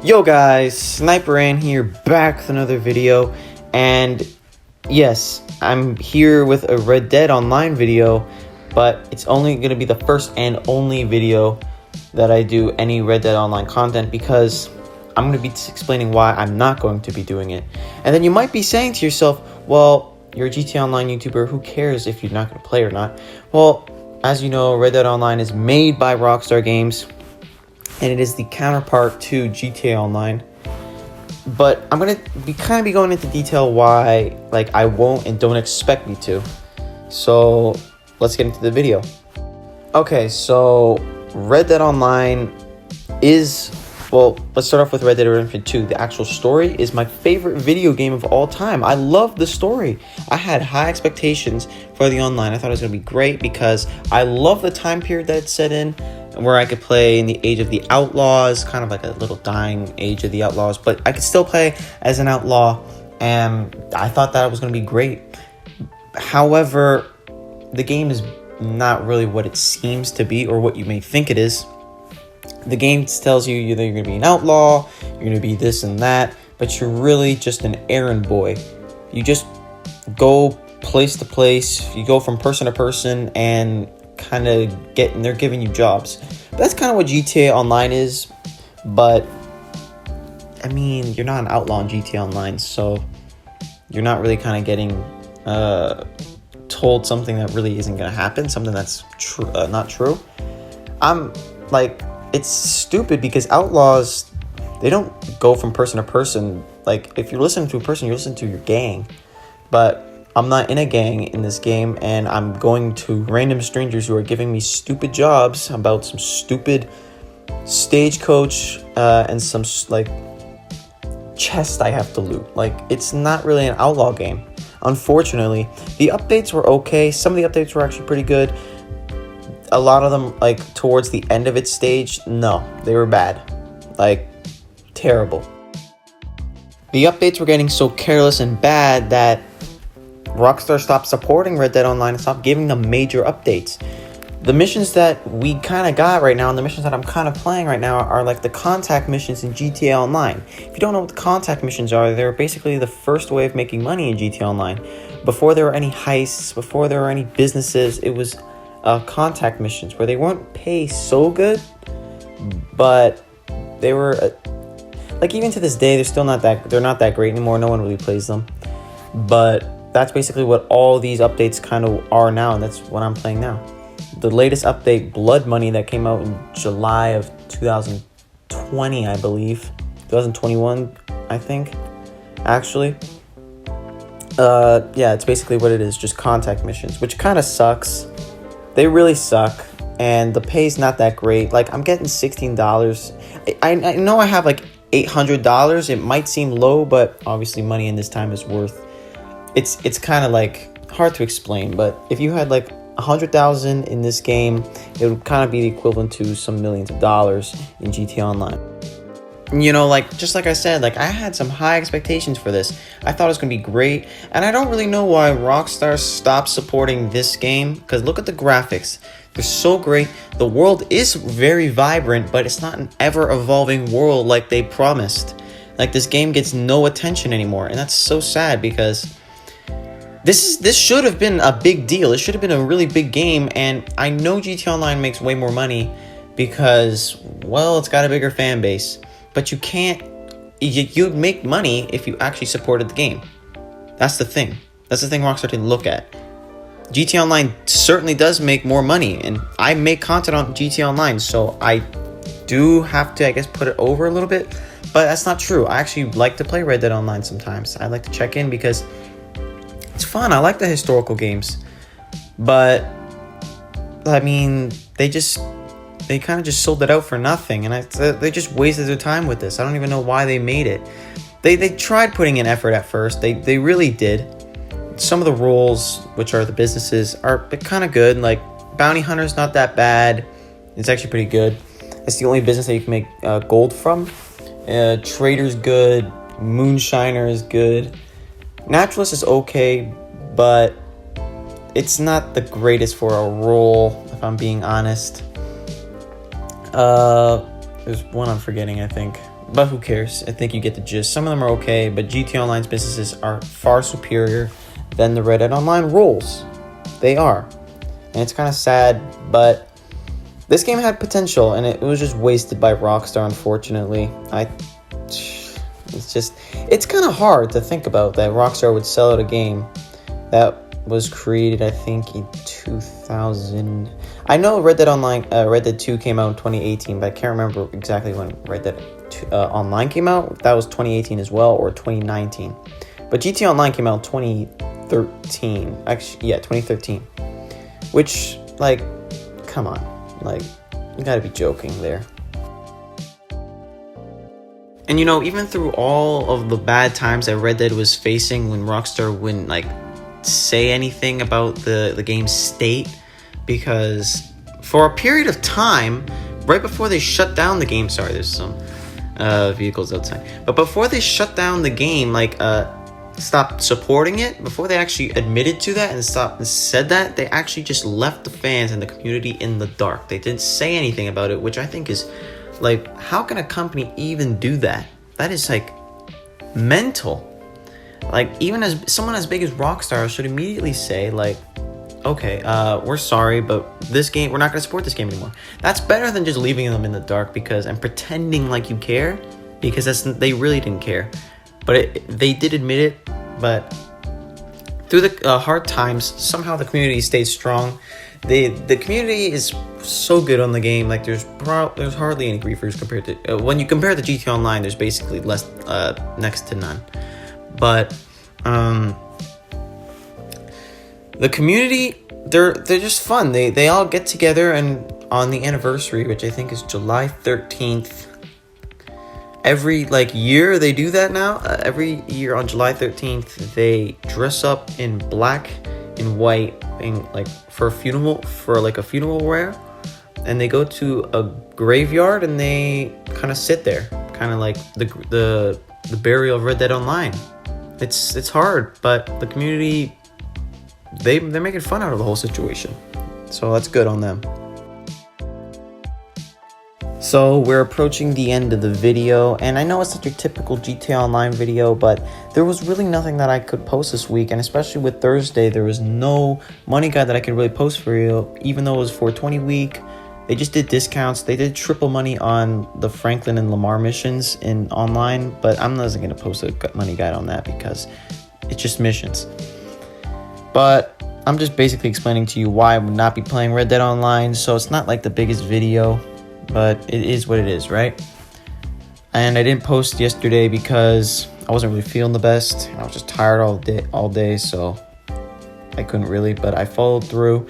Yo guys, Sniper Ran here, back with another video, and yes, I'm here with a Red Dead Online video, but it's only going to be the first and only video that I do any Red Dead Online content, because I'm going to be explaining why I'm not going to be doing it. And then you might be saying to yourself, well, you're a GTA Online YouTuber, who cares if you're not going to play or not? Well, as you know, Red Dead Online is made by Rockstar Games, and it is the counterpart to GTA Online. But I'm gonna be going into detail why I won't and don't expect me to. So let's get into the video. Okay, so Red Dead Online is, well, let's start off with Red Dead Redemption 2. The actual story is my favorite video game of all time. I love the story. I had high expectations for the online. I thought it was going to be great because I love the time period that it's set in, where I could play in the age of the Outlaws, kind of like a little dying age of the Outlaws, but I could still play as an outlaw, and I thought that it was going to be great. However, the game is not really what it seems to be or what you may think it is. The game tells you either you're going to be an outlaw, you're going to be this and that, but you're really just an errand boy. You just go place to place, you go from person to person, and they're giving you jobs. That's kind of what GTA Online is, but I mean, you're not an outlaw in GTA Online, so you're not really getting told something that really isn't going to happen, something that's not true. It's stupid because outlaws, they don't go from person to person. If you're listening to a person, you listen to your gang. But I'm not in a gang in this game, and I'm going to random strangers who are giving me stupid jobs about some stupid stagecoach and some chest I have to loot. It's not really an outlaw game, unfortunately. The updates were okay. Some of the updates were actually pretty good. A lot of them, towards the end of its stage, no, they were bad. Terrible. The updates were getting so careless and bad that Rockstar stopped supporting Red Dead Online and stopped giving them major updates. The missions that we got right now, and the missions that I'm playing right now, are the contact missions in GTA Online. If you don't know what the contact missions are, they're basically the first way of making money in GTA Online. Before there were any heists, before there were any businesses, it was contact missions where they weren't paid so good, but they were even to this day they're not that great anymore. No one really plays them, but that's basically what all these updates are now, and that's what I'm playing now. The latest update, Blood Money, that came out in July of 2020, I believe, 2021, I think, actually. Yeah, it's basically what it is, just contact missions, which sucks. They really suck, and the pay's not that great. I'm getting $16. I know I have $800. It might seem low, but obviously money in this time is worth. It's hard to explain, but if you had 100,000 in this game, it would be the equivalent to some millions of dollars in GTA Online. Just like I said, I had some high expectations for this. I thought it was going to be great, and I don't really know why Rockstar stopped supporting this game, because look at the graphics. They're so great. The world is very vibrant, but it's not an ever-evolving world like they promised. This game gets no attention anymore, and that's so sad, because this should have been a big deal. It should have been a really big game, and I know GTA Online makes way more money because, well, it's got a bigger fan base. But you'd make money if you actually supported the game. That's the thing. That's the thing Rockstar didn't look at. GTA Online certainly does make more money, and I make content on GTA Online, so I do have to, put it over a little bit. But that's not true. I actually like to play Red Dead Online sometimes. I like to check in because it's fun. I like the historical games. But, I mean, they just sold it out for nothing, and they just wasted their time with this. I don't even know why they made it. They tried putting in effort at first. They really did. Some of the roles, which are the businesses, are good. Bounty Hunter's not that bad. It's actually pretty good. It's the only business that you can make gold from. Trader's good. Moonshiner is good. Naturalist is okay, but it's not the greatest for a role, if I'm being honest. There's one I'm forgetting, I think. but who cares? I think you get the gist. Some of them are okay, but GTA Online's businesses are far superior than the Red Dead Online rules. They are. And it's kind of sad, but this game had potential, and it was just wasted by Rockstar, unfortunately. It's kind of hard to think about that Rockstar would sell out a game that was created, I think, in 2000. I know Red Dead 2 came out in 2018, but I can't remember exactly when Red Dead Online came out. That was 2018 as well, or 2019. But GTA Online came out in 2013. Actually, yeah, 2013. Which, like, come on. Like, you gotta be joking there. And even through all of the bad times that Red Dead was facing, when Rockstar wouldn't, like, say anything about the game's state, because for a period of time, right before they shut down the game, sorry, there's some vehicles outside, but before they shut down the game, like, stopped supporting it, before they actually admitted to that and said that, they actually just left the fans and the community in the dark. They didn't say anything about it, which I think is, like, how can a company even do that? That is, like, mental. Like, even as someone as big as Rockstar should immediately say, like, okay, we're sorry, but this game, we're not going to support this game anymore. That's better than just leaving them in the dark and pretending like you care, because they really didn't care. But they did admit it, but through the hard times, somehow the community stayed strong. The community is so good on the game. Like, there's hardly any griefers compared to when you compare the GTA Online. There's basically less, next to none. But the community, they're just fun. They all get together, and on the anniversary, which I think is July 13th. Every year they do that now. Every year on July 13th, they dress up in black and white, for a funeral wear, and they go to a graveyard and they kind of sit there, kind of like the burial of Red Dead Online. It's hard, but the community, they're making fun out of the whole situation, so that's good on them. So we're approaching the end of the video, and I know it's not your typical GTA Online video, but there was really nothing that I could post this week, and especially with Thursday, there was no money guide that I could really post for you, even though it was 420 week. They just did discounts. They did triple money on the Franklin and Lamar missions in online, but I'm not going to post a money guide on that because it's just missions. But I'm just basically explaining to you why I would not be playing Red Dead Online, so it's not like the biggest video, but it is what it is, right? And I didn't post yesterday because I wasn't really feeling the best. I was just tired all day, so I couldn't really, but I followed through.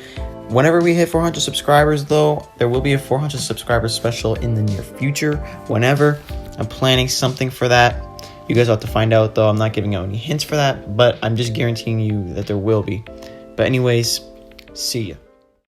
Whenever we hit 400 subscribers, though, there will be a 400 subscribers special in the near future. Whenever. I'm planning something for that. You guys have to find out, though. I'm not giving out any hints for that, but I'm just guaranteeing you that there will be. But anyways, see ya.